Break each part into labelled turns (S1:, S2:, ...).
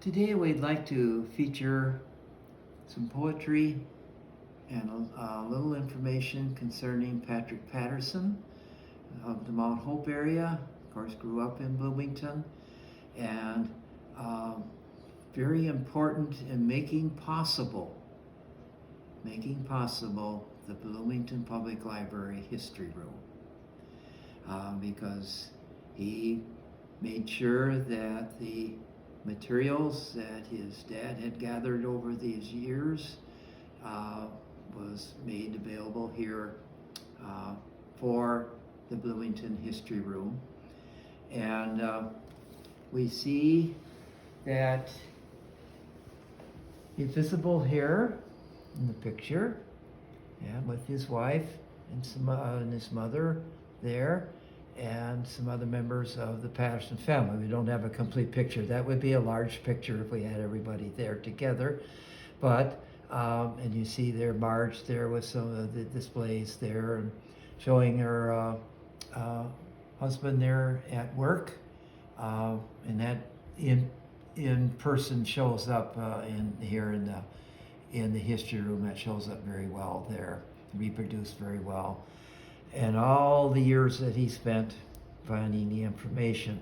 S1: Today we'd like to feature some poetry and a little information concerning Patrick Patterson of the Mount Hope area. Of course, grew up in Bloomington, and very important in making possible the Bloomington Public Library History Room, because he made sure that the materials that his dad had gathered over these years was made available here for the Bloomington History Room. And we see that he's visible here in the picture, and with his wife and his mother there, and some other members of the Patterson family. We don't have a complete picture. That would be a large picture if we had everybody there together. But, and you see there Marge there with some of the displays there, and showing her husband there at work. And that in person shows up here in the history room. That shows up very well there, reproduced very well. And all the years that he spent finding the information.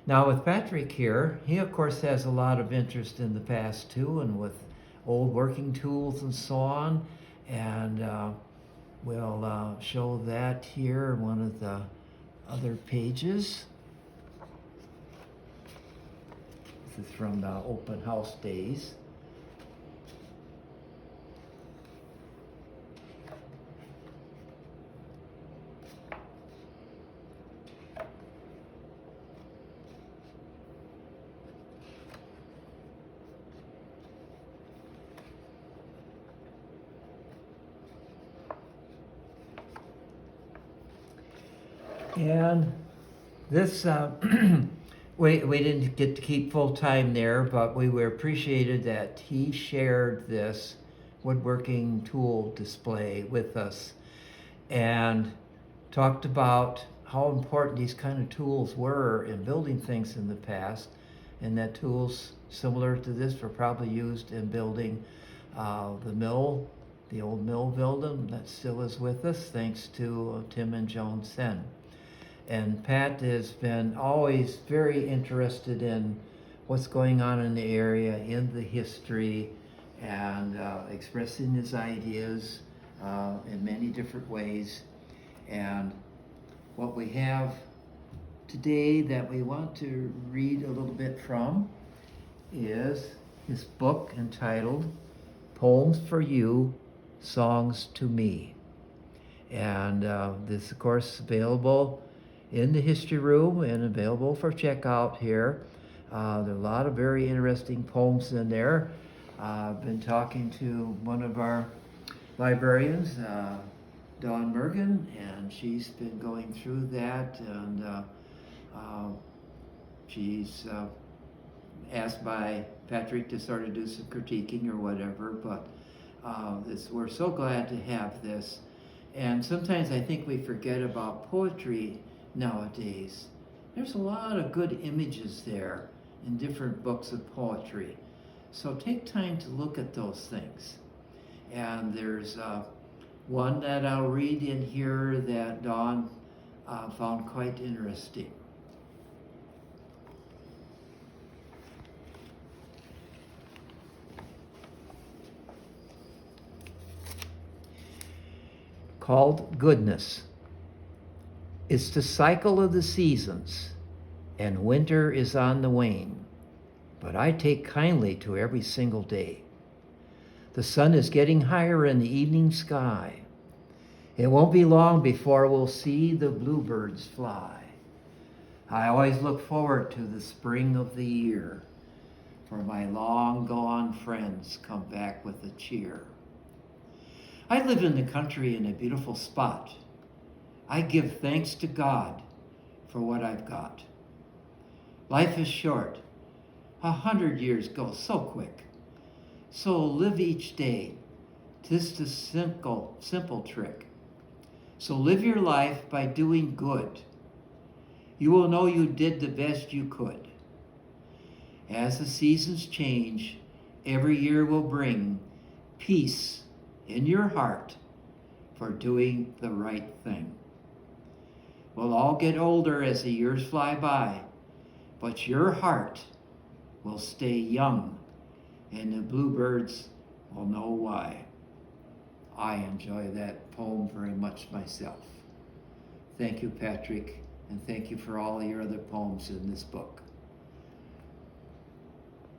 S1: Now with Patrick here, he of course has a lot of interest in the past too, and with old working tools and so on. And we'll show that here in one of the other pages. This is from the open house days. And this, we didn't get to keep full time there, but we were appreciated that he shared this woodworking tool display with us and talked about how important these kind of tools were in building things in the past, and that tools similar to this were probably used in building the mill, the old mill building that still is with us, thanks to Tim and Joan Sen. And Pat has been always very interested in what's going on in the area, in the history, and expressing his ideas in many different ways. And what we have today that we want to read a little bit from is his book entitled Poems for You, Songs to Me. And this, of course, available in the history room and available for checkout here. There are a lot of very interesting poems in there. I've been talking to one of our librarians, Dawn Mergen, and she's been going through that, and she's asked by Patrick to sort of do some critiquing or whatever, but we're so glad to have this. And sometimes I think we forget about poetry nowadays. There's a lot of good images there in different books of poetry. So take time to look at those things. And there's one that I'll read in here that Dawn found quite interesting. Called Goodness. It's the cycle of the seasons, and winter is on the wane, but I take kindly to every single day. The sun is getting higher in the evening sky. It won't be long before we'll see the bluebirds fly. I always look forward to the spring of the year, for my long gone friends come back with a cheer. I live in the country in a beautiful spot. I give thanks to God for what I've got. Life is short. 100 years go so quick. So live each day. 'Tis the simple trick. So live your life by doing good. You will know you did the best you could. As the seasons change, every year will bring peace in your heart for doing the right thing. We'll all get older as the years fly by, but your heart will stay young, and the bluebirds will know why. I enjoy that poem very much myself. Thank you, Patrick, and thank you for all your other poems in this book.